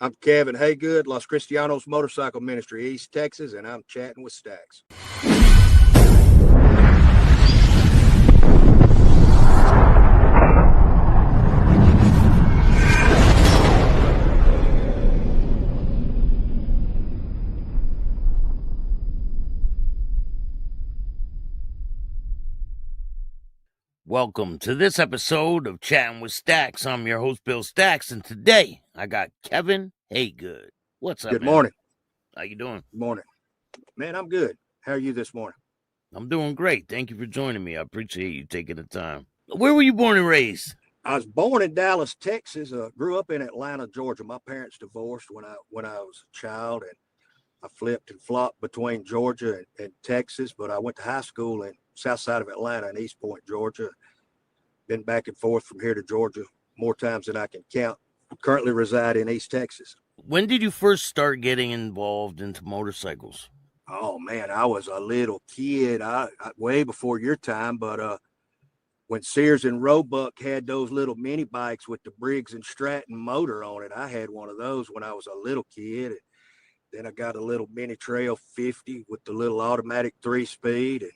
I'm Kevin Haygood, Los Cristianos Motorcycle Ministry, East Texas, and I'm chatting with Staxx. Welcome to this episode of Chatting with Staxx. I'm your host, Bill Staxx, and today I got Kevin Haygood. What's up, Good man? morning. How you doing? Good morning. Man, I'm good. How are you this morning? I'm doing great. Thank you for joining me. I appreciate you taking the time. Where were you born and raised? I was born in Dallas, Texas. Grew up in Atlanta, Georgia. My parents divorced when I was a child, and I flipped and flopped between Georgia and Texas. But I went to high school in south side of Atlanta in East Point, Georgia. Been back and forth from here to Georgia more times than I can count. Currently reside in East Texas. When did you first start getting involved into motorcycles? Oh man, I was a little kid. I way before your time, but when Sears and Roebuck had those little mini bikes with the Briggs and Stratton motor on it, I had one of those when I was a little kid. Then I got a little mini trail 50 with the little automatic 3-speed,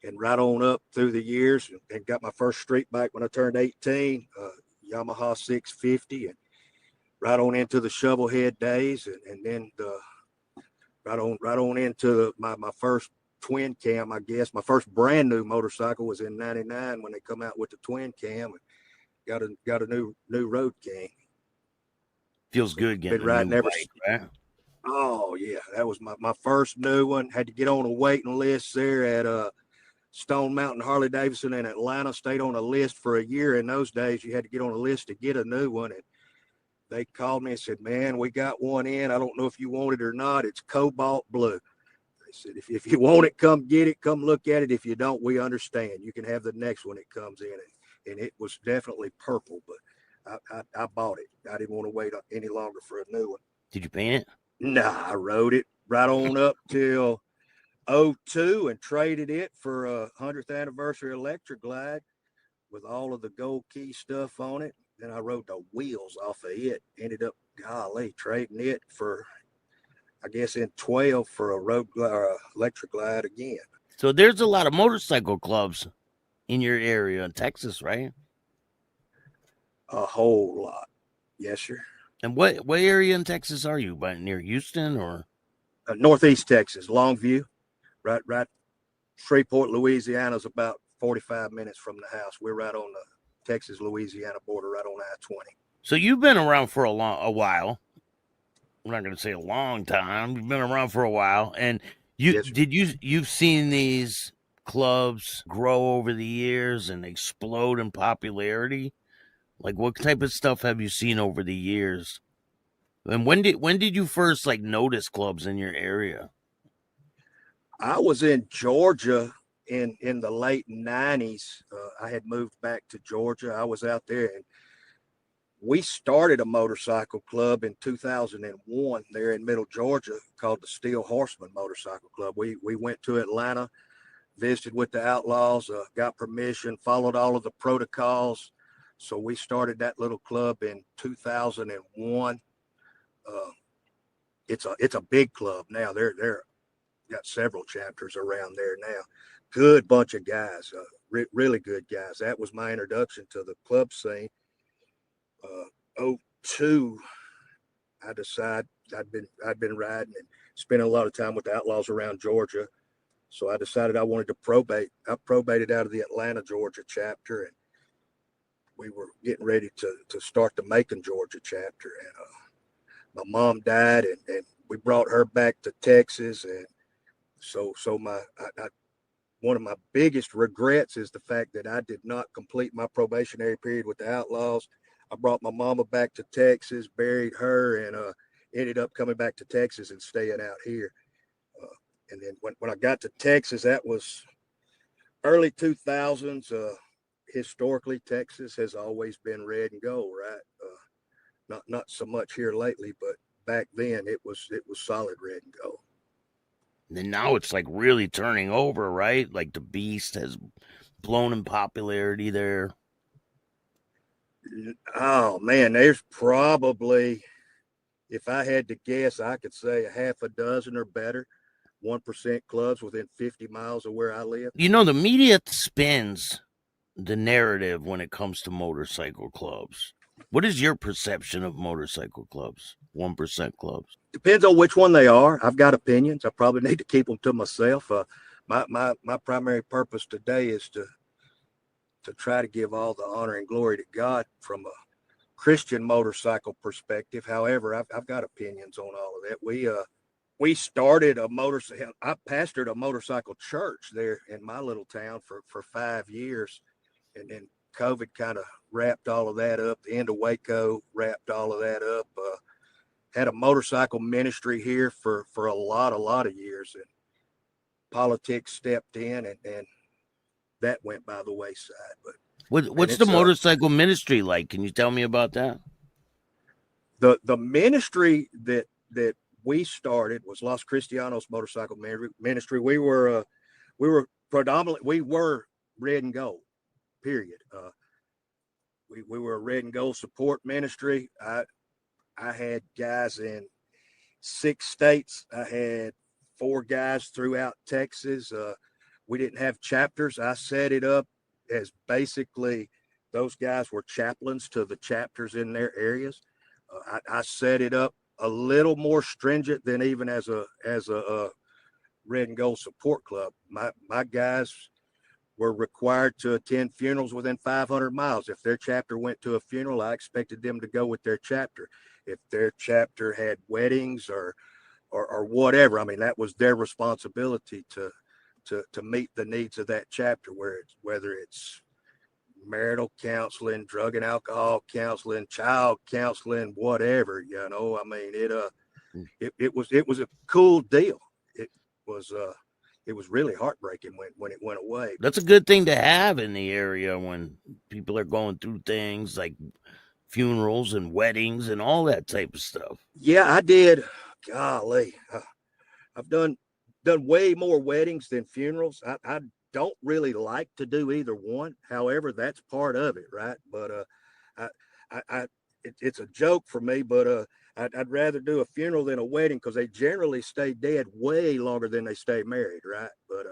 and right on up through the years, and got my first street bike when I turned 18, Yamaha 650, and right on into the shovelhead days, and then right on into my first twin cam. I guess my first brand new motorcycle was in '99 when they come out with the twin cam, and got a new Road King. Feels good getting Been riding a new ever. bike, right? Oh yeah, that was my first new one. Had to get on a waiting list there at Stone Mountain Harley Davidson in Atlanta. Stayed on a list for a year. In those days, you had to get on a list to get a new one. And they called me and said, "Man, we got one in. I don't know if you want it or not. It's cobalt blue." They said, if you want it, come get it. Come look at it. If you don't, we understand. You can have the next one that comes in. And it was definitely purple, but I bought it. I didn't want to wait any longer for a new one. Did you paint it? Nah, I rode it right on up till 02 and traded it for a 100th anniversary electric glide with all of the gold key stuff on it. Then I rode the wheels off of it. Ended up, golly, trading it for, I guess, in 12 for a electric glide again. So there's a lot of motorcycle clubs in your area in Texas, right? A whole lot. Yes, sir. And what area in Texas are you? By near Houston or? Northeast Texas, Longview. Right. Shreveport, Louisiana is about 45 minutes from the house. We're right on the Texas-Louisiana border, right on I-20. So you've been around for a while. I'm not going to say a long time. You've been around for a while, and you've seen these clubs grow over the years and explode in popularity. Like, what type of stuff have you seen over the years? And when did you first notice clubs in your area? I was in Georgia in the late 90s. I had moved back to Georgia. I was out there, and we started a motorcycle club in 2001 there in Middle Georgia called the Steel Horseman Motorcycle Club. We went to Atlanta, visited with the Outlaws, got permission, followed all of the protocols. So we started that little club in 2001. It's a big club now. They're got several chapters around there now. Good bunch of guys, really good guys. That was my introduction to the club scene. 02, I decided I'd been riding and spending a lot of time with the Outlaws around Georgia. So I decided I wanted to probate. I probated out of the Atlanta, Georgia chapter, and we were getting ready to start the Macon, Georgia chapter. And my mom died, and we brought her back to Texas. And so one of my biggest regrets is the fact that I did not complete my probationary period with the Outlaws. I brought my mama back to Texas, buried her, and ended up coming back to Texas and staying out here. And then when I got to Texas, that was early 2000s. Historically, Texas has always been red and gold, right? Not so much here lately, but back then it was solid red and gold. And now it's really turning over, right? Like the Beast has blown in popularity there. Oh man, there's probably if I had to guess, I could say a half a dozen or better 1% clubs within 50 miles of where I live. You know, the media spins the narrative when it comes to motorcycle clubs. What is your perception of motorcycle clubs, 1% clubs? Depends on which one they are. I've got opinions. I probably need to keep them to myself. My primary purpose today is to try to give all the honor and glory to God from a Christian motorcycle perspective. However, I've got opinions on all of that. We started a motorcycle. I pastored a motorcycle church there in my little town for 5 years, and then COVID kind of wrapped all of that up. The end of Waco wrapped all of that up. Had a motorcycle ministry here for a lot of years, and politics stepped in, and that went by the wayside. But what's the motorcycle ministry like? Can you tell me about that? The ministry that we started was Los Cristianos Motorcycle Ministry. We were predominantly red and gold, period. We were a red and gold support ministry. I had guys in 6 states. I had 4 guys throughout Texas. We didn't have chapters. I set it up as basically those guys were chaplains to the chapters in their areas. I set it up a little more stringent than even as a red and gold support club. My guys were required to attend funerals within 500 miles. If their chapter went to a funeral, I expected them to go with their chapter. If their chapter had weddings or whatever, I mean, that was their responsibility to meet the needs of that chapter, whether it's marital counseling, drug and alcohol counseling, child counseling, whatever, you know. I mean, it was a cool deal. It was really heartbreaking when it went away. That's a good thing to have in the area when people are going through things like funerals and weddings and all that type of stuff. Yeah, I did. Golly, I've done way more weddings than funerals. I don't really like to do either one. However, that's part of it, right? But it's a joke for me, but I'd rather do a funeral than a wedding because they generally stay dead way longer than they stay married, right? But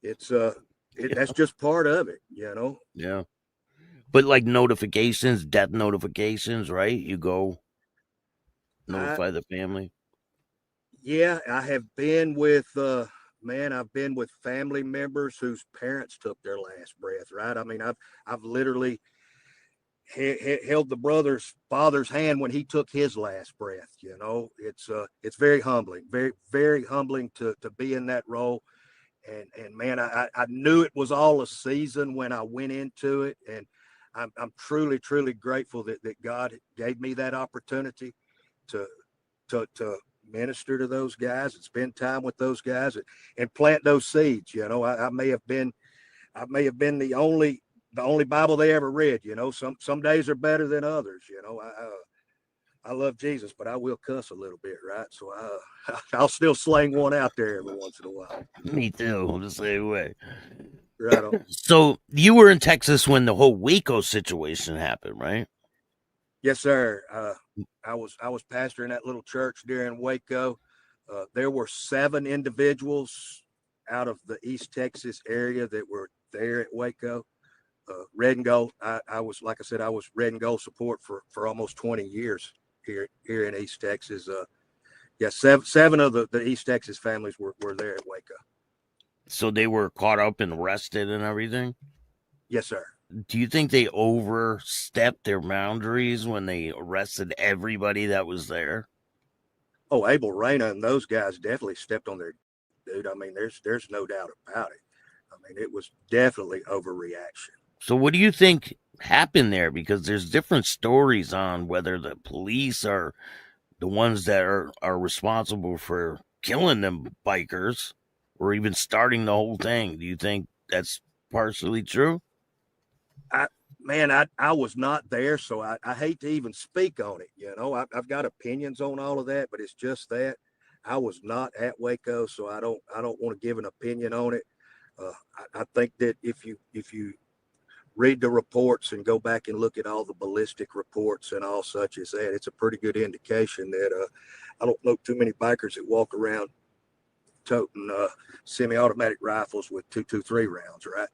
that's just part of it, you know? Yeah. But like notifications, death notifications, right? You go notify the family. Yeah, I have been with I've been with family members whose parents took their last breath, right? I mean, I've literally held the father's hand when he took his last breath. You know, it's very humbling, very, very humbling to be in that role. And man, I knew it was all a season when I went into it, and I'm truly, truly grateful that God gave me that opportunity to minister to those guys and spend time with those guys and plant those seeds. You know, I may have been the only Bible they ever read. You know, some days are better than others. You know, I love Jesus, but I will cuss a little bit, right? So I'll still sling one out there every once in a while. Me too. I'm the same way. Right on. So you were in Texas when the whole Waco situation happened, right? Yes, sir. I was pastoring that little church during Waco. There were 7 individuals out of the East Texas area that were there at Waco. Red and gold. I was, like I said, I was red and gold support for almost 20 years here in East Texas. Yeah, seven of the East Texas families were there at Waco. So they were caught up and arrested and everything? Yes, sir. Do you think they overstepped their boundaries when they arrested everybody that was there? Oh, Abel Reyna and those guys definitely stepped on their dude. I mean, there's no doubt about it. I mean, it was definitely overreaction. So what do you think happened there? Because there's different stories on whether the police are the ones that are responsible for killing them bikers or even starting the whole thing. Do you think that's partially true? I was not there, so I hate to even speak on it. You know, I've got opinions on all of that, but it's just that I was not at Waco, so I don't want to give an opinion on it. I think that if you read the reports and go back and look at all the ballistic reports and all such as that. It's a pretty good indication that I don't know too many bikers that walk around toting semi-automatic rifles with 223 rounds, right?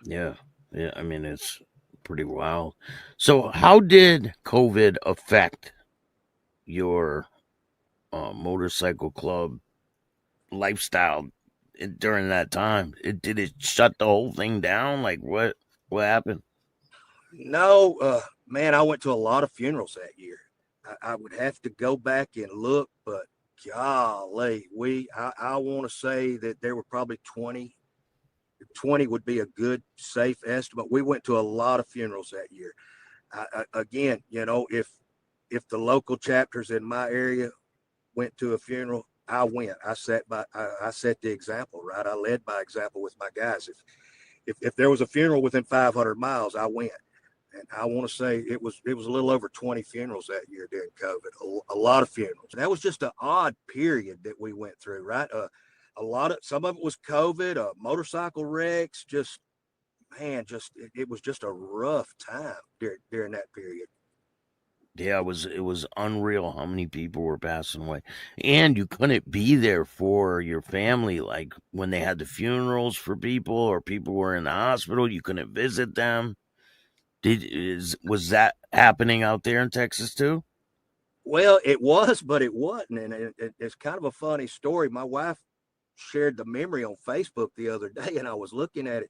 Yeah. Yeah. I mean, it's pretty wild. So how did COVID affect your motorcycle club lifestyle during that time? Did it shut the whole thing down? Like what happened? No, man, I went to a lot of funerals that year. I would have to go back and look, but golly, I want to say that there were probably 20 would be a good safe estimate. We went to a lot of funerals that year. Again, you know, if the local chapters in my area went to a funeral, I went. I set the example, right? I led by example with my guys. If there was a funeral within 500 miles, I went. And I want to say it was a little over 20 funerals that year during COVID. A lot of funerals. That was just an odd period that we went through, right? Some of it was COVID, motorcycle wrecks. Just man, it was just a rough time during that period. Yeah, it was unreal how many people were passing away. And you couldn't be there for your family, like when they had the funerals for people or people were in the hospital, you couldn't visit them. Was that happening out there in Texas too? Well, it was, but it wasn't. And it's kind of a funny story. My wife shared the memory on Facebook the other day, and I was looking at it.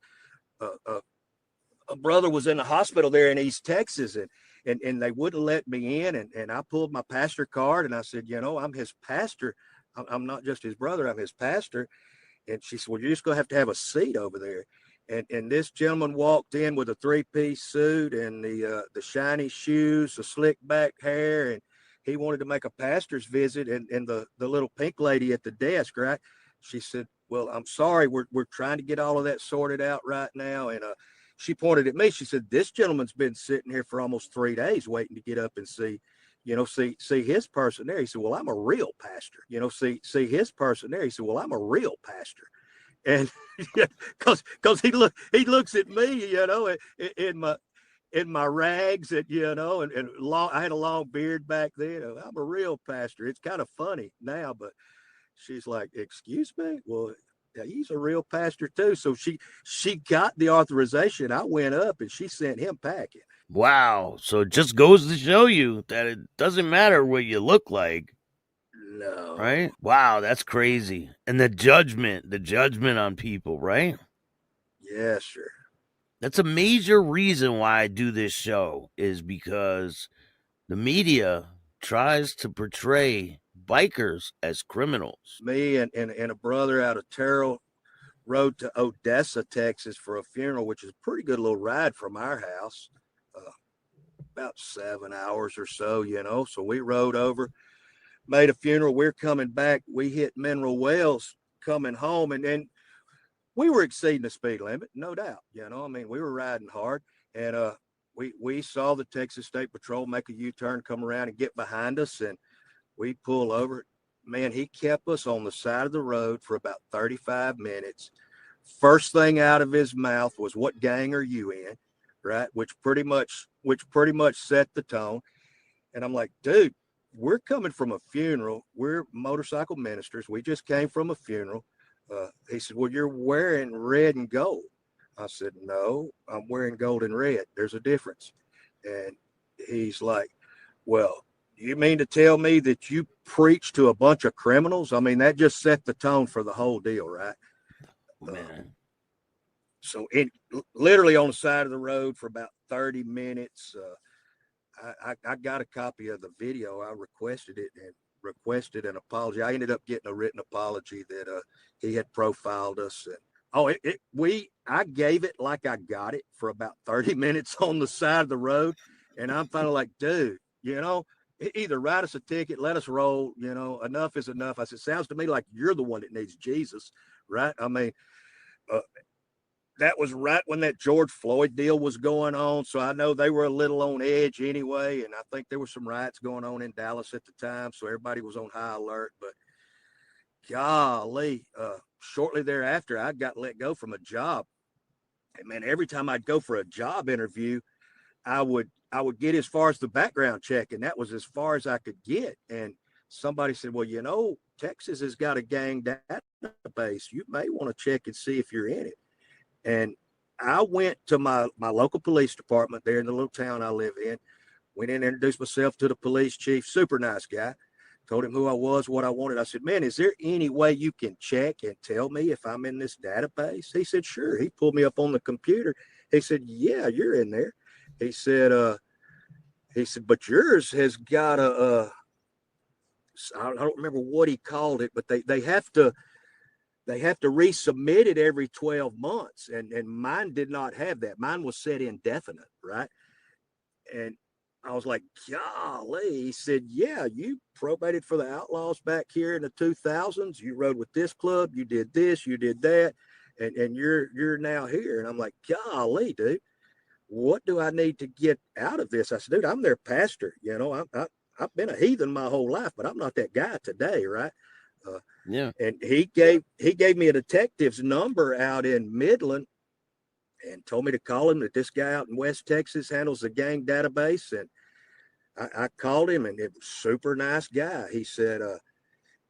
A brother was in the hospital there in East Texas, and they wouldn't let me in. And I pulled my pastor card and I said, you know, I'm his pastor. I'm not just his brother, I'm his pastor. And she said, well, you're just going to have a seat over there. And this gentleman walked in with a 3-piece suit and the shiny shoes, the slick back hair. And he wanted to make a pastor's visit. And the little pink lady at the desk, right? She said, well, I'm sorry. We're trying to get all of that sorted out right now. And she pointed at me. She said, this gentleman's been sitting here for almost 3 days waiting to get up and see his person there. He said, well, I'm a real pastor. See his person there. He said, well, I'm a real pastor. And because he looks at me, in my rags, and long. I had a long beard back then. I'm a real pastor. It's kind of funny now, but she's like, excuse me? Well, yeah, he's a real pastor too. So she got the authorization. I went up and she sent him packing. Wow. So it just goes to show you that it doesn't matter what you look like. No. Right? Wow, that's crazy. And the judgment on people, right? Yes, sir. That's a major reason why I do this show, is because the media tries to portray bikers as criminals. Me and a brother out of Terrell rode to Odessa, Texas for a funeral, which is a pretty good little ride from our house, about 7 hours or so, So we rode over, made a funeral. We're coming back. We hit Mineral Wells coming home, and then we were exceeding the speed limit, no doubt. We were riding hard, and we saw the Texas State Patrol make a U-turn, come around and get behind us, and we pull over. Man, he kept us on the side of the road for about 35 minutes. First thing out of his mouth was, what gang are you in? Right. Which pretty much set the tone. And I'm like, dude, we're coming from a funeral. We're motorcycle ministers. We just came from a funeral. He said, well, you're wearing red and gold. I said, no, I'm wearing gold and red. There's a difference. And he's like, well, you mean to tell me that you preach to a bunch of criminals? I mean, that just set the tone for the whole deal, right? Man. So it literally on the side of the road for about 30 minutes. I got a copy of the video. I requested it and requested an apology. I ended up getting a written apology that he had profiled us. And I gave it like I got it for about 30 minutes on the side of the road. And I'm finally like, dude, either write us a ticket, let us roll, enough is enough. I said, sounds to me like you're the one that needs Jesus, right? I mean, that was right when that George Floyd deal was going on. So I know they were a little on edge anyway. And I think there were some riots going on in Dallas at the time. So everybody was on high alert. But golly, shortly thereafter, I got let go from a job. And man, every time I'd go for a job interview, I would get as far as the background check, and that was as far as I could get. And somebody said, well, you know, Texas has got a gang database. You may want to check and see if you're in it. And I went to my local police department there in the little town I live in, went in and introduced myself to the police chief, super nice guy, told him who I was, what I wanted. I said, man, is there any way you can check and tell me if I'm in this database? He said, sure. He pulled me up on the computer. He said, yeah, you're in there. He said, but yours has got I don't remember what he called it, but they have to resubmit it every 12 months. And mine did not have that. Mine was set indefinite, right? And I was like, golly. He said, yeah, you probated for the Outlaws back here in the 2000s. You rode with this club. You did this, you did that. And you're now here. And I'm like, golly, dude, what do I need to get out of this? I said, dude, I'm their pastor. You know, I've been a heathen my whole life, but I'm not that guy today, right? Yeah. And he gave me a detective's number out in Midland and told me to call him, that this guy out in West Texas handles the gang database. And I called him, and it was super nice guy. He said,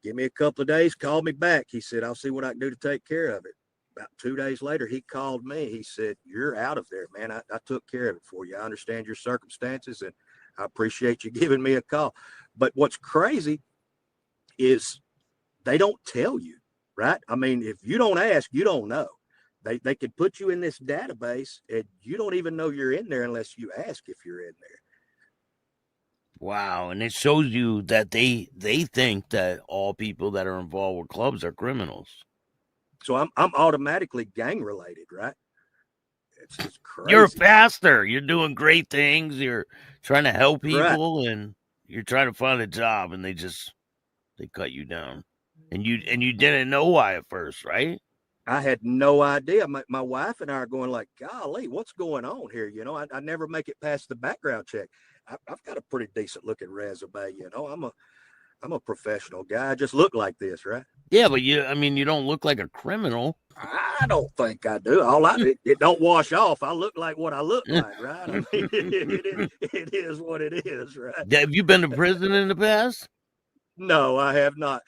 give me a couple of days, call me back. He said, I'll see what I can do to take care of it. About 2 days later, he called me. He said, you're out of there, man. I took care of it for you. I understand your circumstances, and I appreciate you giving me a call. But what's crazy is they don't tell you, right? I mean, if you don't ask, you don't know. They could put you in this database, and you don't even know you're in there unless you ask if you're in there. Wow. And it shows you that they think that all people that are involved with clubs are criminals. So I'm automatically gang related, right? It's just crazy. You're a pastor. You're doing great things. You're trying to help people, right. And you're trying to find a job, and they cut you down. And you didn't know why at first, right? I had no idea. My wife and I are going like, golly, what's going on here? You know, I never make it past the background check. I've got a pretty decent looking resume. You know, I'm a professional guy. I just look like this, right? Yeah, but you don't look like a criminal. I don't think I do. It don't wash off. I look like what I look like, right? I mean, it is what it is, right? Have you been to prison in the past? No, I have not.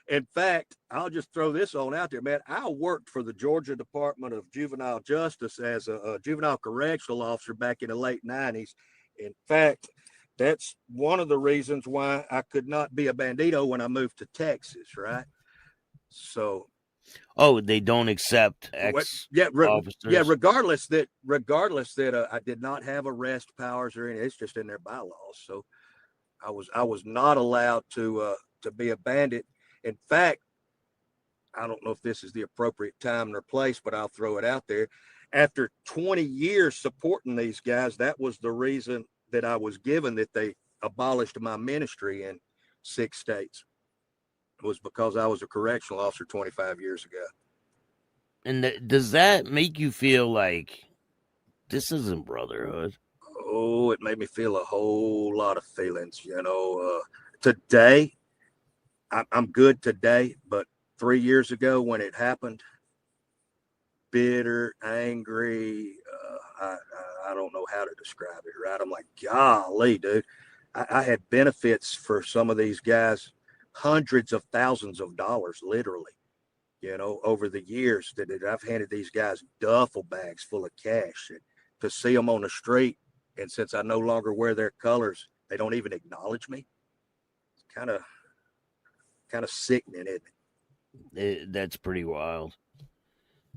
In fact, I'll just throw this on out there, man. I worked for the Georgia Department of Juvenile Justice as a juvenile correctional officer back in the late 90s. In fact, that's one of the reasons why I could not be a Bandido when I moved Texas, right? So, they don't accept ex officers. Yeah, regardless that I did not have arrest powers or anything, it's just in their bylaws. So, I was not allowed to be a bandit. In fact, I don't know if this is the appropriate time or place, but I'll throw it out there. After 20 years supporting these guys, that was the reason that I was given that they abolished my ministry in 6 states. It was because I was a correctional officer 25 years ago. And does that make you feel like this isn't brotherhood? Oh, it made me feel a whole lot of feelings. You know, today, I'm good today, but 3 years ago when it happened, bitter, angry, I don't know how to describe it, right? I'm like, golly, dude. I had benefits for some of these guys, hundreds of thousands of dollars, literally, you know, over the years that I've handed these guys duffel bags full of cash. And to see them on the street, and since I no longer wear their colors, they don't even acknowledge me. It's kind of sickening, isn't it? That's pretty wild.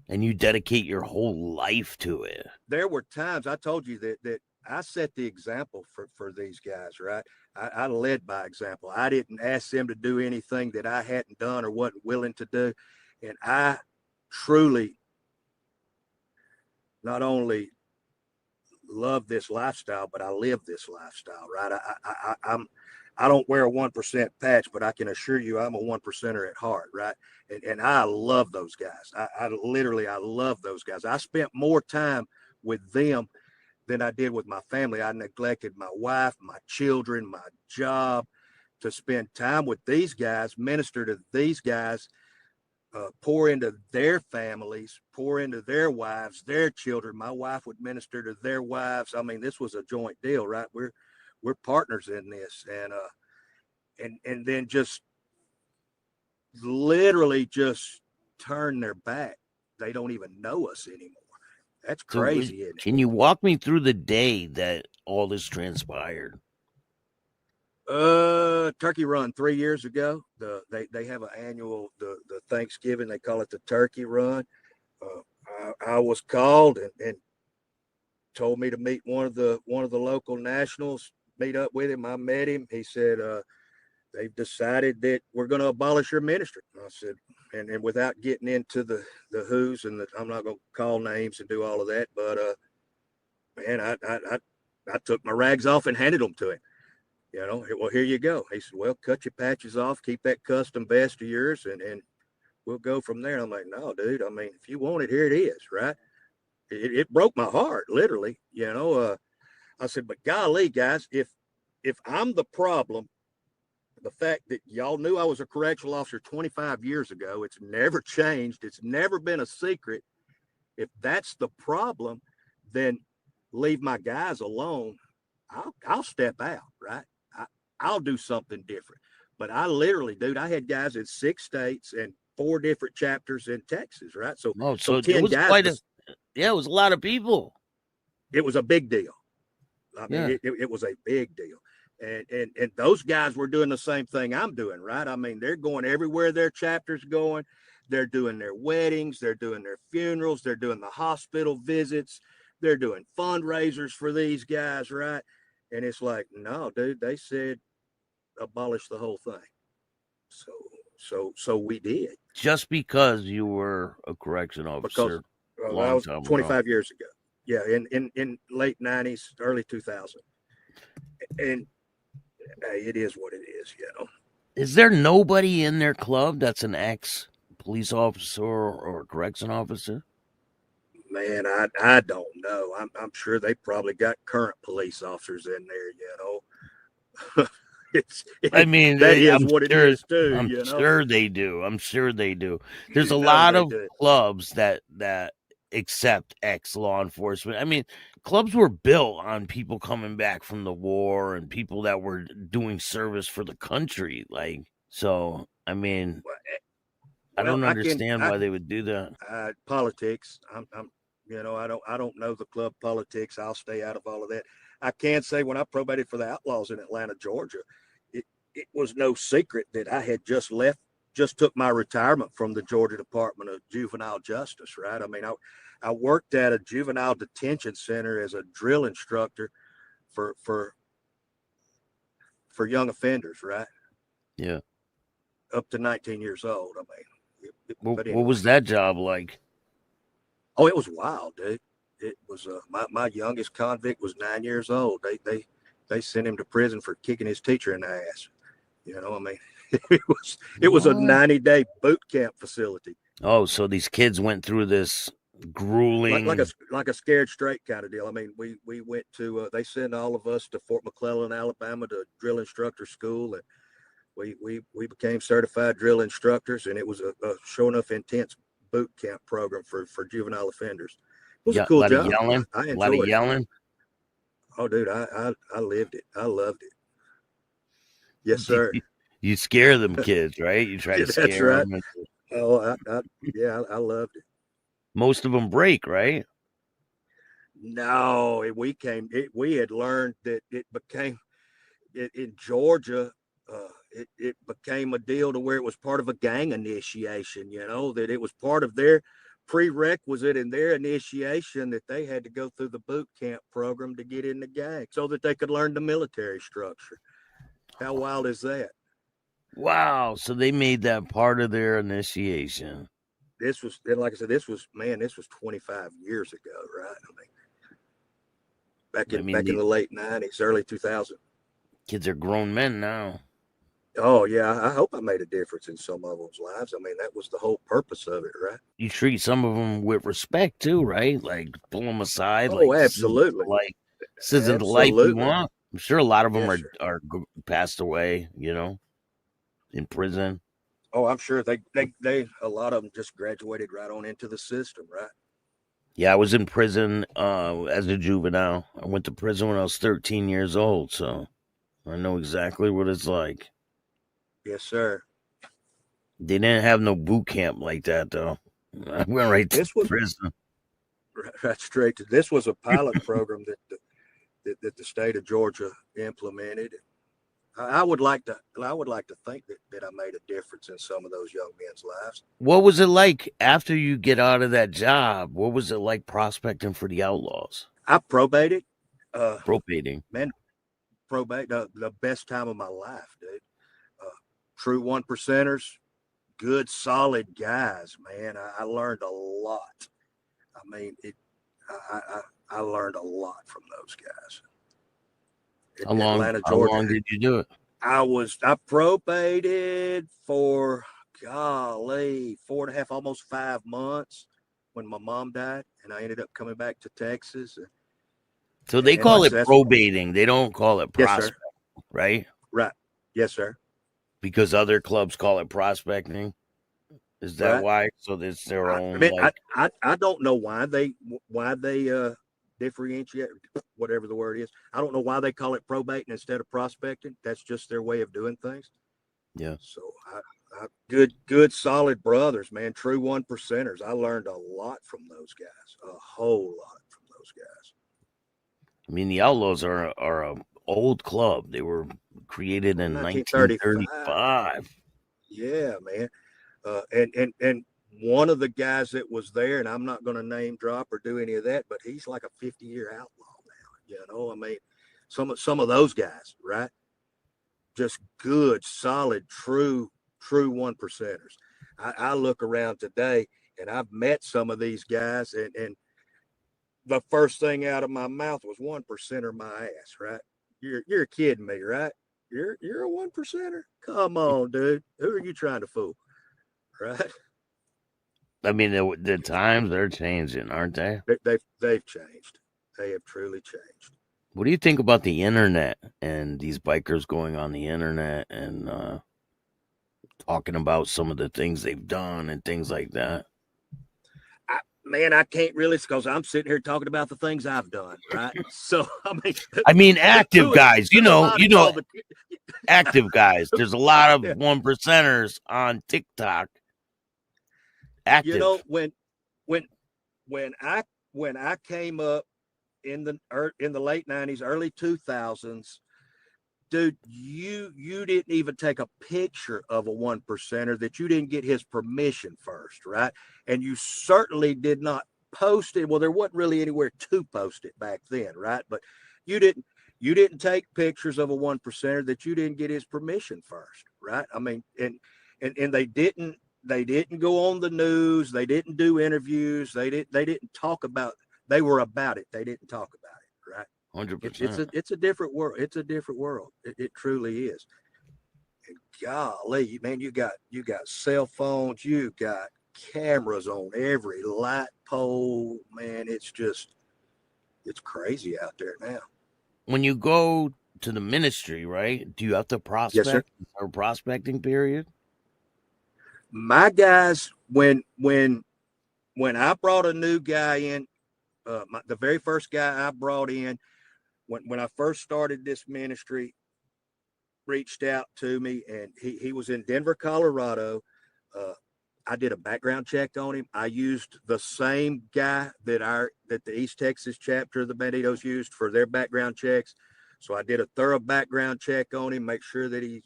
And you dedicate your whole life to it. There were times I told you that I set the example for these guys, right? I led by example. I didn't ask them to do anything that I hadn't done or wasn't willing to do. And I truly not only love this lifestyle, but I live this lifestyle, right? I don't wear a 1% patch, but I can assure you I'm a 1%er at heart, right? And I love those guys. I love those guys. I spent more time with them than I did with my family. I neglected my wife, my children, my job to spend time with these guys, minister to these guys pour into their families, pour into their wives, their children. My wife would minister to their wives. I mean, this was a joint deal, right? We're partners in this, and then just literally just turn their back. They don't even know us anymore. That's crazy, isn't it? Can you walk me through the day that all this transpired? Turkey Run 3 years ago. They have an annual the Thanksgiving. They call it the Turkey Run. I was called and told me to meet one of the local nationals. Meet up with him. I met him. He said, they've decided that we're going to abolish your ministry. I said, and without getting into the who's and I'm not going to call names and do all of that, but man, I took my rags off and handed them to him. You know, well, here you go. He said, well, cut your patches off, keep that custom vest of yours, and we'll go from there. I'm like, no, dude. I mean, if you want it, here it is, right? It broke my heart, literally. You know, I said, but golly, guys, if I'm the problem, the fact that y'all knew I was a correctional officer 25 years ago, it's never changed. It's never been a secret. If that's the problem, then leave my guys alone. I'll step out, right? I'll do something different. But I literally, dude, I had guys in 6 states and 4 different chapters in Texas, right? So 10 it was guys. It was a lot of people. It was a big deal. I mean, it was a big deal. And those guys were doing the same thing I'm doing, right? I mean, they're going everywhere their chapter's going. They're doing their weddings. They're doing their funerals. They're doing the hospital visits. They're doing fundraisers for these guys, right? And it's like, no, dude, they said abolish the whole thing. So we did. Just because you were a correction officer. Because I was 25 years ago. Yeah, in late 90s, early 2000. And it is what it is, you know. Is there nobody in their club that's an ex-police officer or correction officer? Man, I don't know. I'm sure they probably got current police officers in there, you know. That is what it is too. I'm sure they do. I'm sure they do. There's a No, lot of do. clubs that accept ex-law enforcement. I mean, clubs were built on people coming back from the war and people that were doing service for the country. Like, so, I mean, I don't understand why they would do that. Politics. I'm you know, I don't know the club politics. I'll stay out of all of that. I can say when I probated for the Outlaws in Atlanta, Georgia, it was no secret that I had just took my retirement from the Georgia Department of Juvenile Justice, right? I mean, I worked at a juvenile detention center as a drill instructor for young offenders, right? Yeah. Up to 19 years old. I mean, what was that job like? Oh, it was wild, dude. It was my youngest convict was 9 years old. They sent him to prison for kicking his teacher in the ass. You know, I mean, it was a 90-day boot camp facility. Oh, so these kids went through this grueling, like a scared straight kind of deal. I mean, we went to they sent all of us to Fort McClellan, Alabama, to drill instructor school, and we became certified drill instructors, and it was a sure enough intense boot camp program for juvenile offenders. It was a cool job. I enjoyed a lot of yelling. Oh, dude, I lived it. I loved it. Yes, sir. You scare them kids, right? You try to scare them. Oh, I loved it. Most of them break, right? No, we had learned that it became in Georgia. It became a deal to where it was part of a gang initiation, you know, that it was part of their prerequisite in their initiation that they had to go through the boot camp program to get in the gang so that they could learn the military structure. How wild is that? Wow. So they made that part of their initiation. This was, and like I said, this was 25 years ago, right? I mean, back in the late 90s, early 2000s. Kids are grown men now. Oh, yeah. I hope I made a difference in some of them's lives. I mean, that was the whole purpose of it, right? You treat some of them with respect, too, right? Like, pull them aside. Oh, like, absolutely. This isn't the life you want. I'm sure a lot of them are passed away, you know, in prison. Oh, I'm sure they a lot of them just graduated right on into the system, right? Yeah, I was in prison as a juvenile. I went to prison when I was 13 years old, so I know exactly what it's like. Yes, sir. They didn't have no boot camp like that, though. I went right to This was prison. right straight to this was a pilot program that the state of Georgia implemented. I would like to think that I made a difference in some of those young men's lives. What was it like after you get out of that job? What was it like prospecting for the Outlaws? I probated, Probating. man, probate the best time of my life, dude. True one percenters, good solid guys, man. I learned a lot. I mean, I learned a lot from those guys. In Atlanta, How Georgia. long did you do it? I probated for golly 4.5, almost 5 months when my mom died, and I ended up coming back to Texas. So they And like call I it said, probating. They don't call it yes, sir. prospect, right? Right. Yes, sir. Because other clubs call it prospecting. Is that Right. why? So it's their I own mean, like. I don't know why they differentiate, whatever the word is. I don't know why they call it probating instead of prospecting. That's just their way of doing things. Yeah. So good solid brothers, man. True one percenters. I learned a lot from those guys, a whole lot from those guys. I mean, the Outlaws are a old club. They were created in 1935. 1935. Yeah, man. And one of the guys that was there, and I'm not going to name drop or do any of that, but he's like a 50-year outlaw now. You know, I mean, some of those guys, right? Just good, solid, true one percenters. I look around today, and I've met some of these guys, and the first thing out of my mouth was 1%er my ass, right? You're kidding me, right? You're a 1%er? Come on, dude. Who are you trying to fool? Right? I mean, the times they're changing, aren't they? They've changed. They have truly changed. What do you think about the internet and these bikers going on the internet and talking about some of the things they've done and things like that? Man, I can't really, because I'm sitting here talking about the things I've done, right? So I mean, active guys, the, active guys. There's a lot of yeah. 1%ers on TikTok. Active. You know, when I came up in the late 90s, early 2000s, dude, you didn't even take a picture of a 1%er that you didn't get his permission first, right? And you certainly did not post it. Well, there wasn't really anywhere to post it back then, right? But you didn't take pictures of a 1%er that you didn't get his permission first, right? I mean, and they didn't go on the news, they didn't do interviews, they didn't talk about, they were about it, they didn't talk about it, right? 100%. It's a different world. It's a different world. It truly is. And golly, man, you got cell phones, you got cameras on every light pole, man. It's crazy out there now. When you go to the ministry, right? Do you have to Yes, sir. prospect or prospecting period? My guys, when I brought a new guy in, the very first guy I brought in, when I first started this ministry, reached out to me, and he was in Denver, Colorado. I did a background check on him. I used the same guy that the East Texas chapter of the Bandidos used for their background checks. So I did a thorough background check on him, make sure that he,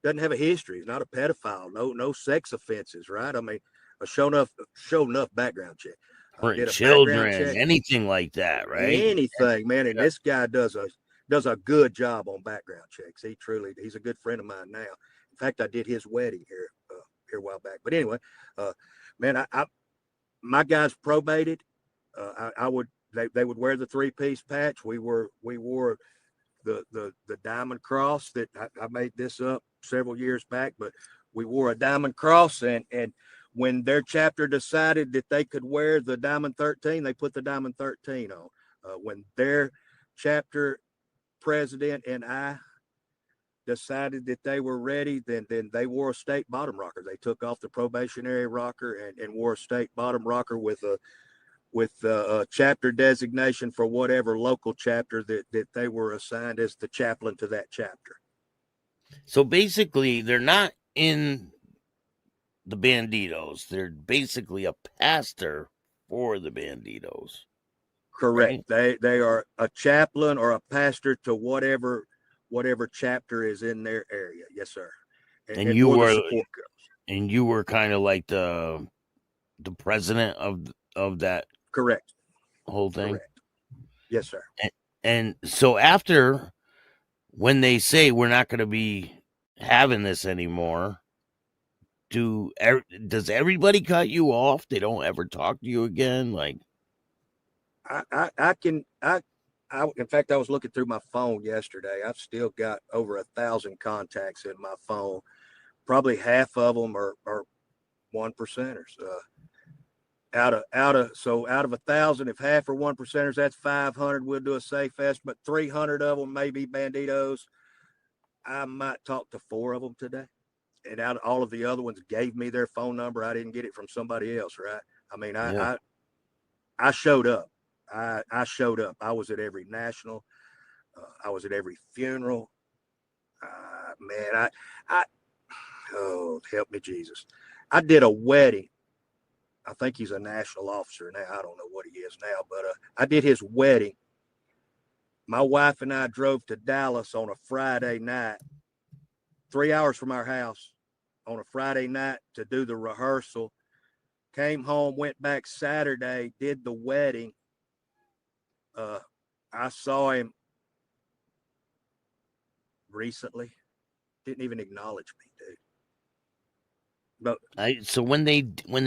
doesn't have a history. He's not a pedophile, no sex offenses, right? I mean, a show enough background check. Or Did a background children, check, anything like that, right? anything, man. And this guy does a good job on background checks. He's a good friend of mine now. In fact, I did his wedding here a while back. But anyway, man, my guys probated. They would wear the 3-piece patch. We wore the diamond cross that I made this up several years back, but we wore a diamond cross, and when their chapter decided that they could wear the diamond 13, they put the diamond 13 on. When their chapter president and I decided that they were ready, then they wore a state bottom rocker. They took off the probationary rocker and wore a state bottom rocker with a chapter designation for whatever local chapter that they were assigned as the chaplain to that chapter. So basically, they're not in the Bandidos. They're basically a pastor for the Bandidos. Correct. Right? They are a chaplain or a pastor to whatever chapter is in their area. Yes, sir. And And you were the were support girls. and you were kind of like the president of that Correct. whole thing. Correct. Yes, sir. And so after, when they say we're not going to be having this anymore, does everybody cut you off? They don't ever talk to you again? Like, in fact, I was looking through my phone yesterday. I've still got over 1,000 contacts in my phone. Probably half of them are 1%ers. Out of 1,000, if half are 1%ers, that's 500. We'll do a safe estimate. 300 of them may be Bandidos. I might talk to 4 of them today. And out of all of the other ones gave me their phone number. I didn't get it from somebody else, right? I mean, yeah. I showed up. I showed up. I was at every national. I was at every funeral. Man, oh, help me, Jesus. I did a wedding. I think he's a national officer now. I don't know what he is now, but I did his wedding. My wife and I drove to Dallas on a Friday night, 3 hours from our house on a Friday night to do the rehearsal. Came home, went back Saturday, did the wedding. I saw him recently. Didn't even acknowledge me, dude. But So when they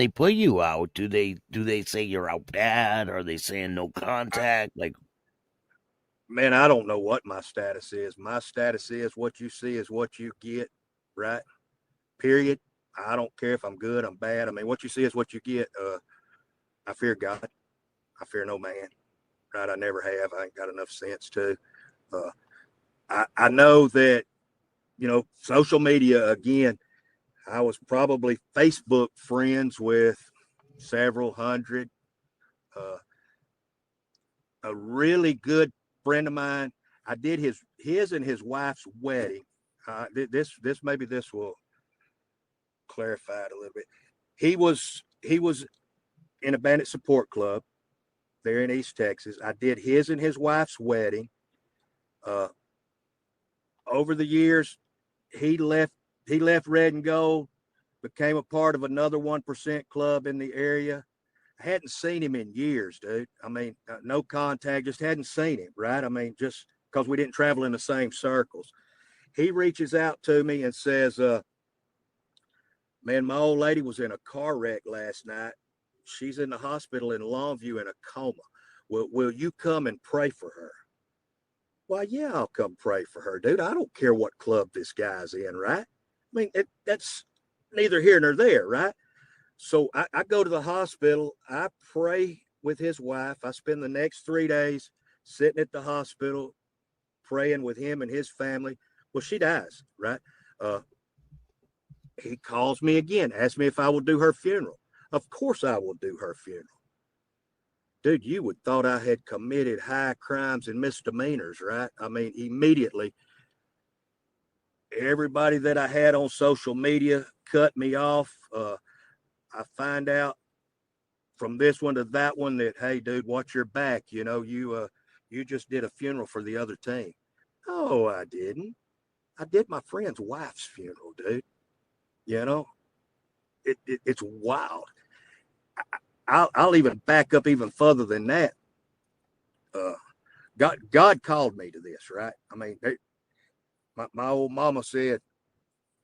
put you out, do they say you're out bad? Are they saying no contact? Like, man, I don't know what my status is. My status is what you see is what you get, right? Period. I don't care if I'm good, I'm bad. I mean, what you see is what you get. I fear God. I fear no man. Right? I never have. I ain't got enough sense to. I know that, social media, again, I was probably Facebook friends with several hundred. A really good friend of mine, I did his and his wife's wedding. This will clarify it a little bit. He was in a bandit support club there in East Texas. I did his and his wife's wedding. Over the years, he left Red and Gold, became a part of another 1% club in the area. I hadn't seen him in years, dude. I mean, no contact, just hadn't seen him, right? I mean, just because we didn't travel in the same circles. He reaches out to me and says, man, my old lady was in a car wreck last night. She's in the hospital in Longview in a coma. Will you come and pray for her? Well, yeah, I'll come pray for her, dude. I don't care what club this guy's in, right? I mean, that's neither here nor there, right? So I go to the hospital. I pray with his wife. I spend the next 3 days sitting at the hospital, praying with him and his family. Well, she dies, right? He calls me again, asks me if I will do her funeral. Of course I will do her funeral. Dude, you would thought I had committed high crimes and misdemeanors, right? I mean, immediately, everybody that I had on social media cut me off. I find out from this one to that one that, hey, dude, watch your back. You just did a funeral for the other team. Oh, I didn't. I did my friend's wife's funeral, dude. It's wild. I'll even back up even further than that. God called me to this, right? I mean, my old mama said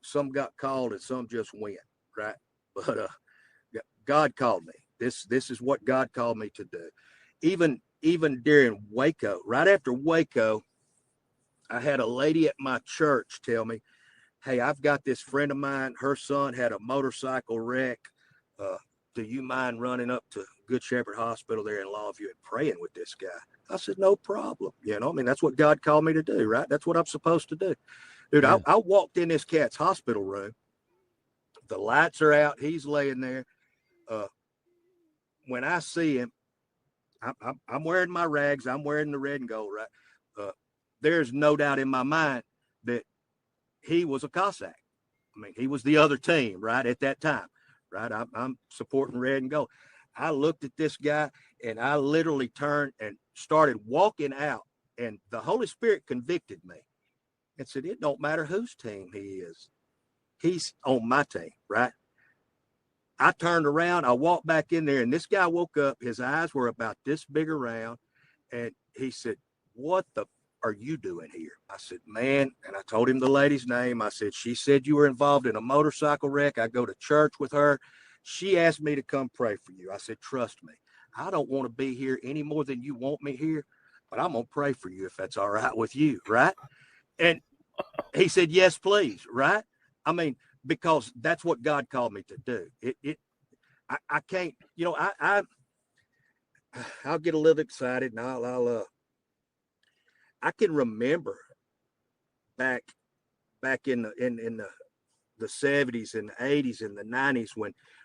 some got called and some just went, right? But God called me. This is what God called me to do. Even during Waco, right after Waco, I had a lady at my church tell me, hey, I've got this friend of mine. Her son had a motorcycle wreck. do you mind running up to Good Shepherd Hospital there in Longview and praying with this guy? I said, no problem. You know, I mean, that's what God called me to do, right? That's what I'm supposed to do. Dude, Yeah. I walked in this cat's hospital room. The lights are out. He's laying there. When I see him, I'm wearing my rags. I'm wearing the red and gold, right? There's no doubt in my mind that he was a Cossack. I mean, he was the other team, right, at that time, right? I'm supporting red and gold. I looked at this guy, and I literally turned and started walking out, and the Holy Spirit convicted me and said, it don't matter whose team he is. He's on my team, right? I turned around, I walked back in there, and this guy woke up. His eyes were about this big around, and he said, what the are you doing here? I said, man, and I told him the lady's name. I said, she said you were involved in a motorcycle wreck. I go to church with her. She asked me to come pray for you. I said, trust me, I don't want to be here any more than you want me here, but I'm going to pray for you if that's all right with you, right? And he said, yes, please, right? I mean, because that's what God called me to do. I can't, you know, I'll get a little excited, and I can remember back in the 70s and the 80s and the 90s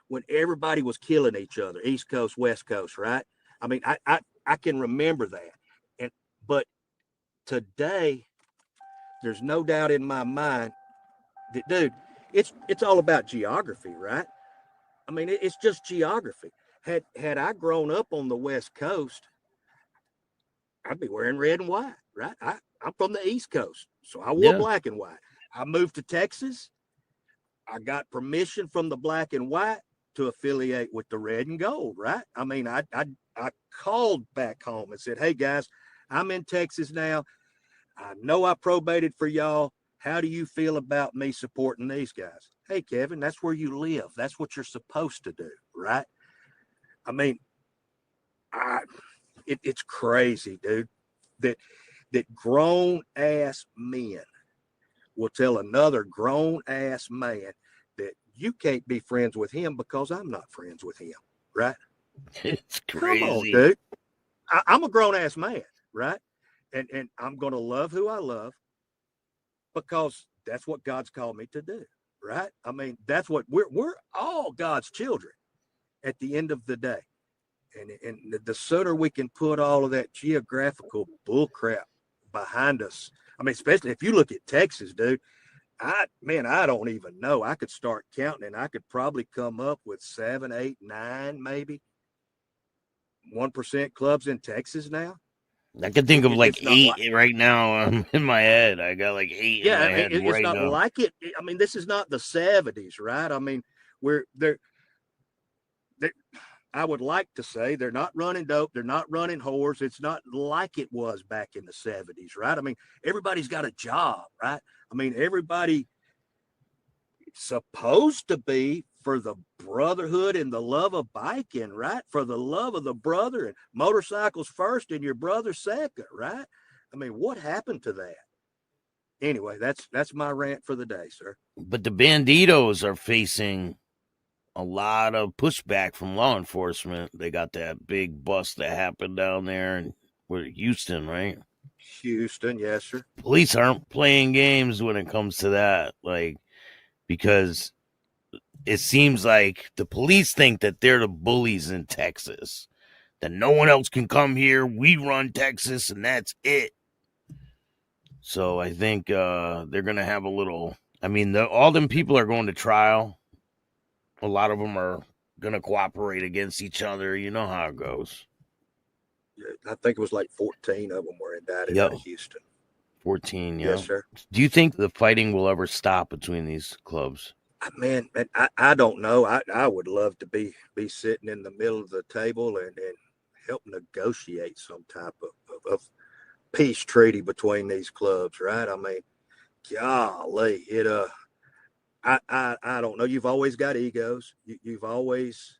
when everybody was killing each other, East Coast, West Coast, right? I mean, I can remember that. But today, there's no doubt in my mind that, dude, it's all about geography, right? I mean, it's just geography. Had I grown up on the West Coast, I'd be wearing red and white, right? I'm from the East Coast, so I wore black and white. I moved to Texas. I got permission from the black and white to affiliate with the red and gold, right? I mean, I called back home and said, hey, guys, I'm in Texas now. I know I probated for y'all. How do you feel about me supporting these guys? Hey, Kevin, that's where you live. That's what you're supposed to do, right? I mean, it's crazy, dude, that grown ass men will tell another grown ass man that you can't be friends with him because I'm not friends with him, right? It's crazy. Come on, dude. I'm a grown ass man, right? And I'm going to love who I love because that's what God's called me to do, right? I mean, that's what we're all God's children at the end of the day. And the sooner we can put all of that geographical bullcrap behind us. I mean, especially if you look at Texas, dude, I don't even know. I could start counting and I could probably come up with 7, 8, 9, maybe 1% clubs in Texas now. I can think of like 8 right now in my head. I got like 8 in my head it's not now. like it. I mean, this is not the 70s, right? I mean, we're there. I would like to say they're not running dope. They're not running whores. It's not like it was back in the 70s, right? I mean, everybody's got a job, right? I mean, everybody supposed to be for the brotherhood and the love of biking, right? For the love of the brother, and motorcycles first and your brother second, right? I mean, what happened to that? Anyway, that's my rant for the day, sir. But the Bandidos are facing a lot of pushback from law enforcement. They got that big bust that happened down there in Houston, right? Houston, yes, sir. Police aren't playing games when it comes to that, like, because it seems like the police think that they're the bullies in Texas, that no one else can come here. We run Texas, and that's it. So I think they're gonna have a little. I mean, all them people are going to trial. A lot of them are going to cooperate against each other. You know how it goes. I think it was like 14 of them were indicted out of Houston. 14, yeah. Yes, sir. Do you think the fighting will ever stop between these clubs? Man, I don't know. I would love to be sitting in the middle of the table and help negotiate some type of peace treaty between these clubs, right? I mean, golly, I don't know. You've always got egos. You've always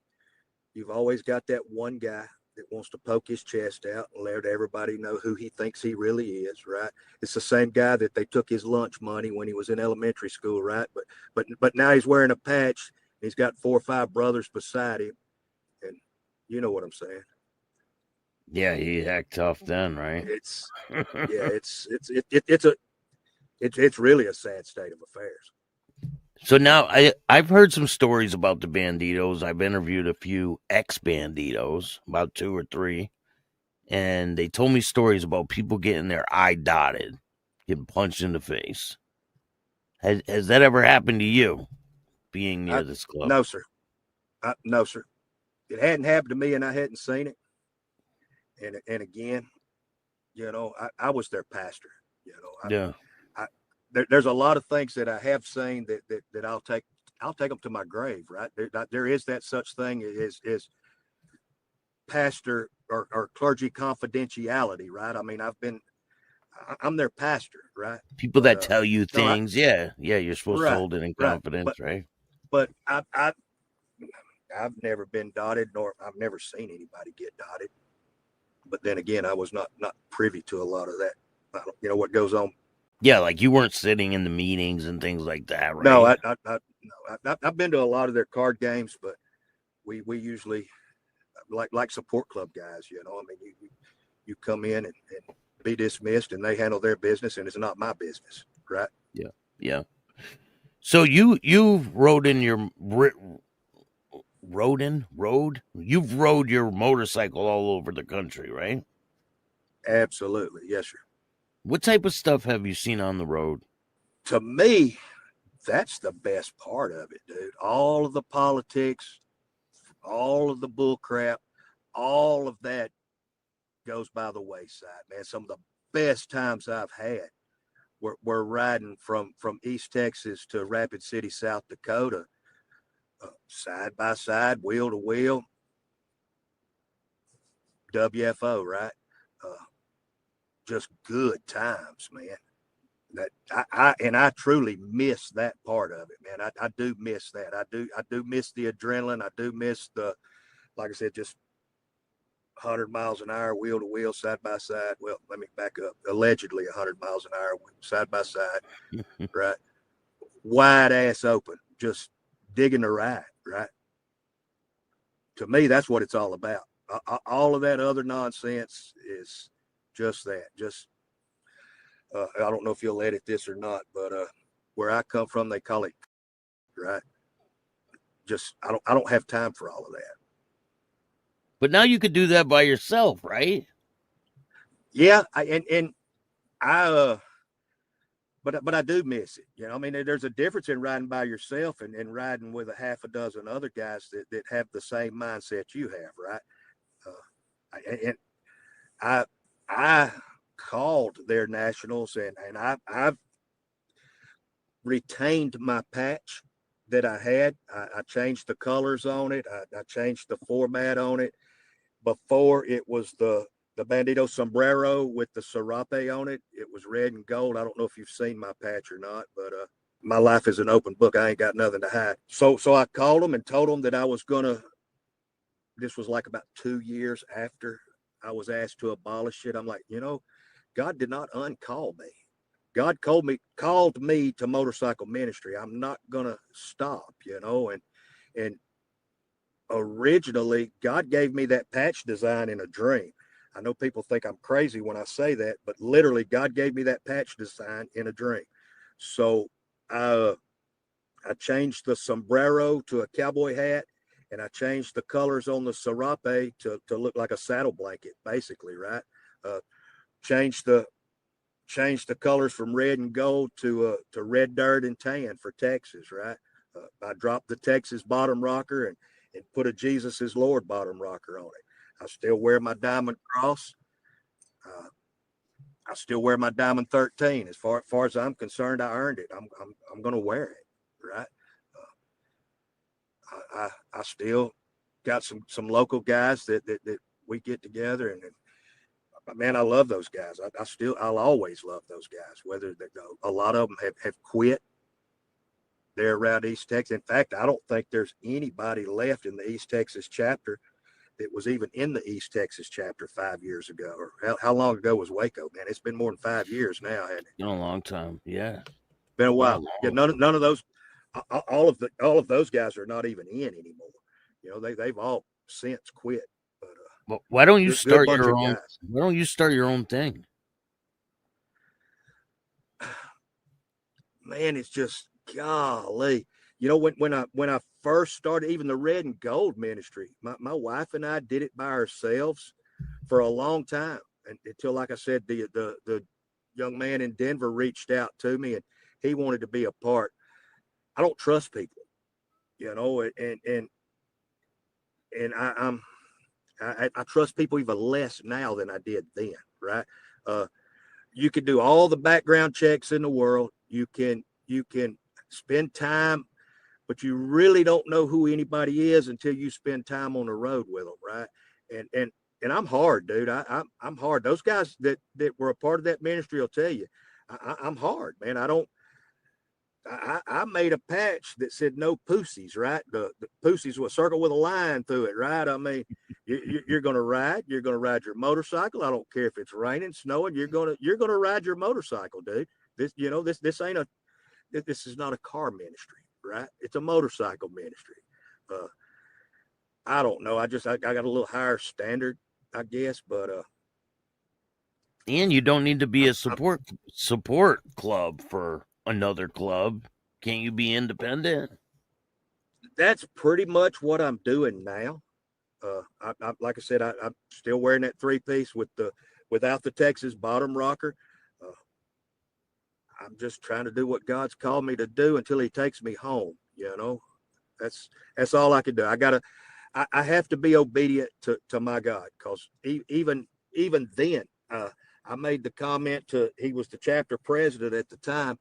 got that one guy that wants to poke his chest out and let everybody know who he thinks he really is, right? It's the same guy that they took his lunch money when he was in elementary school, right? But now he's wearing a patch. He's got 4 or 5 brothers beside him, You know what I'm saying? Yeah, he act tough then, right? It's it's really a sad state of affairs. So now I've heard some stories about the Bandidos. I've interviewed a few ex-Bandidos, about 2 or 3, and they told me stories about people getting their eye dotted, getting punched in the face. Has that ever happened to you, being near this club? No, sir. No, sir. It hadn't happened to me, and I hadn't seen it. And again, you know, I was their pastor. You know, Yeah. There's a lot of things that I have seen that I'll take them to my grave. Right there is that such thing as pastor or clergy confidentiality. Right. I mean, I'm their pastor. Right. People that tell you no, things. Yeah. You're supposed to right, hold it in right. confidence, right? But I've never been dotted, nor I've never seen anybody get dotted. But then again, I was not privy to a lot of that. You know what goes on. Yeah, like you weren't sitting in the meetings and things like that, right? No, I've been to a lot of their card games, but we usually like support club guys. You know, I mean, you come in and be dismissed, and they handle their business, and it's not my business, right? Yeah. So you've rode You've rode your motorcycle all over the country, right? Absolutely, yes, sir. What type of stuff have you seen on the road? To me, that's the best part of it, dude. All of the politics, all of the bull crap, all of that goes by the wayside, man. Some of the best times I've had were riding from East Texas to Rapid City, South Dakota, side by side, wheel to wheel, WFO, right? Just good times, man. That I truly miss that part of it, man. I do miss that. I do miss the adrenaline. I do miss the, like I said, just 100 miles an hour, wheel to wheel, side by side. Well, let me back up. Allegedly 100 miles an hour, side by side, right? Wide ass open, just digging the ride, right? To me, that's what it's all about. All of that other nonsense is just that. Just I don't know if you'll edit this or not, but where I come from, they call it right. Just I don't have time for all of that. But now you could do that by yourself, right? Yeah, but I do miss it. You know, I mean, there's a difference in riding by yourself and riding with a half a dozen other guys that have the same mindset you have, right? I called their nationals, and I've retained my patch that I had. I changed the colors on it. I changed the format on it. Before it was the Bandido sombrero with the serape on it. It was red and gold. I don't know if you've seen my patch or not, but my life is an open book. I ain't got nothing to hide. So I called them and told them that I was gonna. This was like about 2 years after I was asked to abolish it. I'm like, you know, God did not uncall me. God called me to motorcycle ministry. I'm not gonna stop, you know, and originally God gave me that patch design in a dream. I know people think I'm crazy when I say that, but literally God gave me that patch design in a dream. So I changed the sombrero to a cowboy hat, and I changed the colors on the serape to look like a saddle blanket, basically, right? Changed the colors from red and gold to red dirt and tan for Texas, right? I dropped the Texas bottom rocker and put a Jesus is Lord bottom rocker on it. I still wear my diamond cross. I still wear my diamond 13. As far as I'm concerned, I earned it. I'm going to wear it, right? I still got some local guys that we get together, and man, I love those guys. I'll always love those guys. Whether a lot of them have quit. They're around East Texas. In fact, I don't think there's anybody left in the East Texas chapter that was even in the East Texas chapter 5 years ago. Or how long ago was Waco, man? It's been more than 5 years now, hasn't it? Been a long time. Yeah. Been a while. Yeah, none of those, all of those guys are not even in anymore. You know, they've all since quit But why don't you Good, good start bunch your of own? guys. Why don't you start your own thing? Man, it's just golly. You know, when I first started, even the red and gold ministry, my wife and I did it by ourselves for a long time, and until, like I said, the young man in Denver reached out to me, and he wanted to be a part. I don't trust people, you know, and I trust people even less now than I did then, right? Uh, you can do all the background checks in the world. You can spend time, but you really don't know who anybody is until you spend time on the road with them, right? And I'm hard, dude. I'm hard. Those guys that were a part of that ministry will tell you, I'm hard, man. I made a patch that said no pussies, right? The pussies was a circle with a line through it, right? I mean, you're going to ride. You're going to ride your motorcycle. I don't care if it's raining, snowing. You're going to ride your motorcycle, dude. This ain't this is not a car ministry, right? It's a motorcycle ministry. I don't know. I got a little higher standard, I guess, but And you don't need to be a I'm support club for another club. Can't you be independent? that's pretty much what I'm doing now. Like I said, I'm still wearing that 3-piece without the Texas bottom rocker. Uh, I'm just trying to do what God's called me to do until He takes me home. You know, that's all I can do. I have to be obedient to my God, because even then, I made the comment to, he was the chapter president at the time.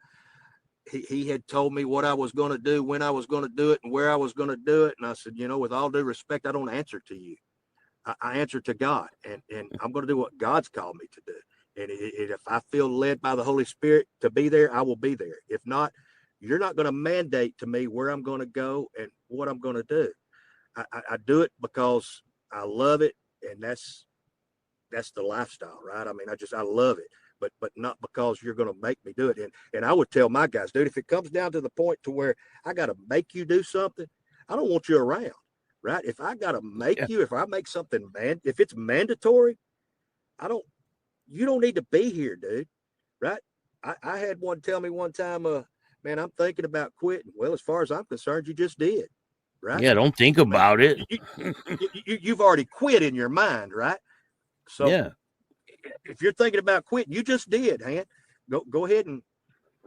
He had told me what I was going to do, when I was going to do it, and where I was going to do it. And I said, with all due respect, I don't answer to you. I answer to God, and I'm going to do what God's called me to do. And if I feel led by the Holy Spirit to be there, I will be there. If not, you're not going to mandate to me where I'm going to go and what I'm going to do. I do it because I love it, and that's the lifestyle, right? I mean, I love it, but not because you're going to make me do it. And I would tell my guys, dude, if it comes down to the point to where I got to make you do something, I don't want you around, right? If I got to make Yeah. you, if I make something if it's mandatory, you don't need to be here, dude, right? I had one tell me one time, man, I'm thinking about quitting. Well, as far as I'm concerned, you just did, right? Yeah, don't think I mean, about it. you've already quit in your mind, right? So Yeah. if you're thinking about quitting, you just did, Han. Go ahead and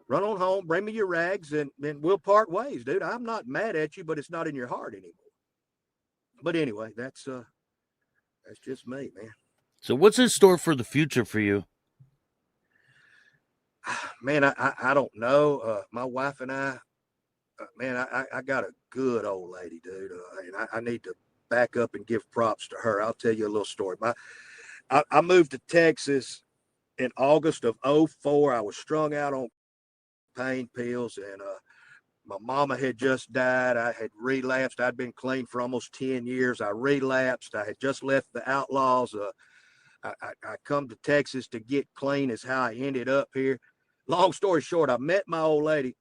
run on home, bring me your rags, and then we'll part ways, dude. I'm not mad at you, but it's not in your heart anymore. But anyway, that's just me, man. So what's in store for the future for you? Man, I don't know. My wife and man, I got a good old lady, dude. And I need to back up and give props to her. I'll tell you a little story. I moved to Texas in August of 04. I was strung out on pain pills, and my mama had just died. I had relapsed. I'd been clean for almost 10 years. I relapsed. I had just left the Outlaws. I come to Texas to get clean is how I ended up here. Long story short, I met my old lady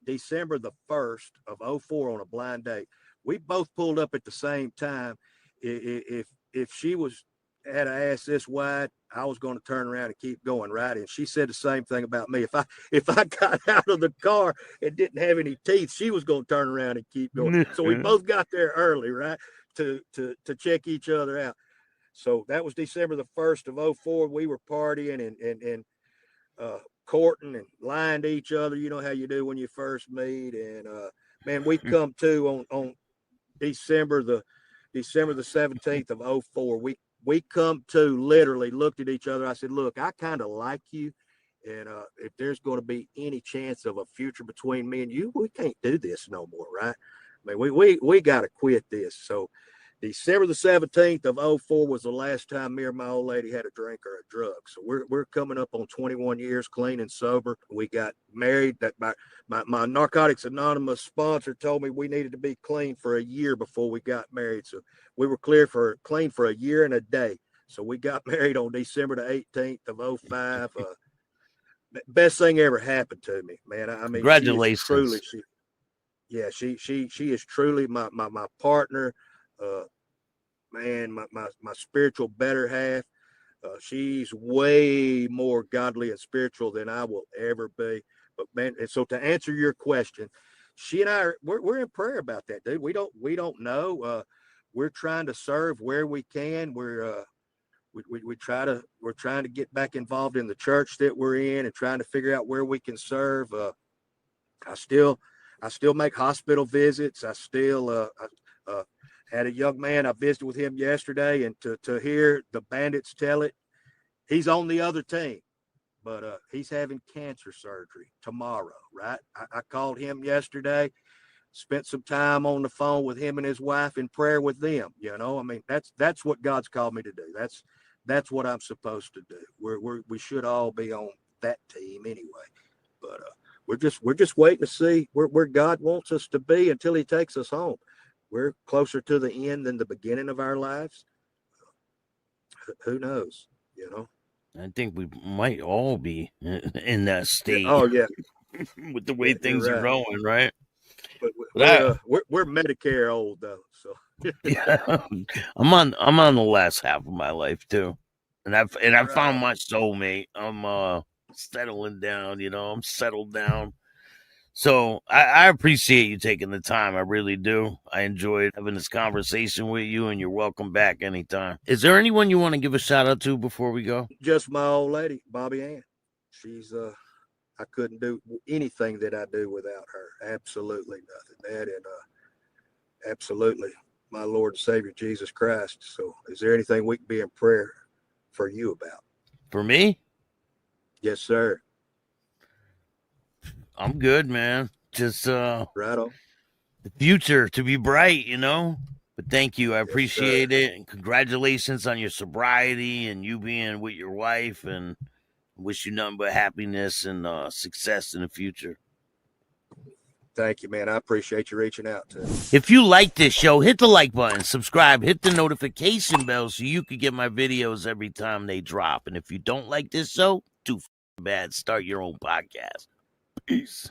December the 1st of 04 on a blind date. We both pulled up at the same time. If she had an ass this wide, I was going to turn around and keep going, right? And she said the same thing about me. If I got out of the car and didn't have any teeth, she was going to turn around and keep going. So we both got there early, right? To check each other out. So that was December the 1st of 04. We were partying and courting and lying to each other. You know how you do when you first meet. And man, we come to on December the 17th of 04. We come to literally looked at each other. I said, look, I kind of like you. And if there's going to be any chance of a future between me and you, we can't do this no more, right? I mean, we got to quit this. So December the 17th of 04 was the last time me or my old lady had a drink or a drug. So we're coming up on 21 years clean and sober. We got married. That my Narcotics Anonymous sponsor told me we needed to be clean for a year before we got married. So we were clean for a year and a day. So we got married on December the 18th of 05. Best thing ever happened to me, man. I mean, Congratulations. she is truly my partner. man, my spiritual better half. She's way more godly and spiritual than I will ever be. But man, and so to answer your question, she and I we're in prayer about that, dude. We don't know. We're trying to serve where we can. We're trying to get back involved in the church that we're in and trying to figure out where we can serve. I still make hospital visits. I still had a young man, I visited with him yesterday, and to hear the Bandits tell it, he's on the other team, but he's having cancer surgery tomorrow, right? I called him yesterday, spent some time on the phone with him and his wife in prayer with them. You know, I mean, that's what God's called me to do. That's what I'm supposed to do. We should all be on that team anyway, but we're just waiting to see where God wants us to be until he takes us home. We're closer to the end than the beginning of our lives. Who knows, you know? I think we might all be in that state. Oh yeah, with the way things are going, right? But we're Medicare old though, so yeah, I'm on the last half of my life too, and I found my soulmate. I'm settling down, you know. I'm settled down. So I appreciate you taking the time. I really do. I enjoyed having this conversation with you, and you're welcome back anytime. Is there anyone you want to give a shout out to before we go? Just my old lady, Bobby Ann. She's I couldn't do anything that I do without her. Absolutely nothing. That and absolutely my Lord and Savior Jesus Christ. So is there anything we can be in prayer for you about? For me? Yes, sir. I'm good, man. Just right on. The future to be bright, you know. But thank you. I appreciate it. And congratulations on your sobriety and you being with your wife, and wish you nothing but happiness and success in the future. Thank you, man. I appreciate you reaching out to me. If you like this show, hit the like button, subscribe, hit the notification bell so you can get my videos every time they drop. And if you don't like this show, too bad, start your own podcast. Peace.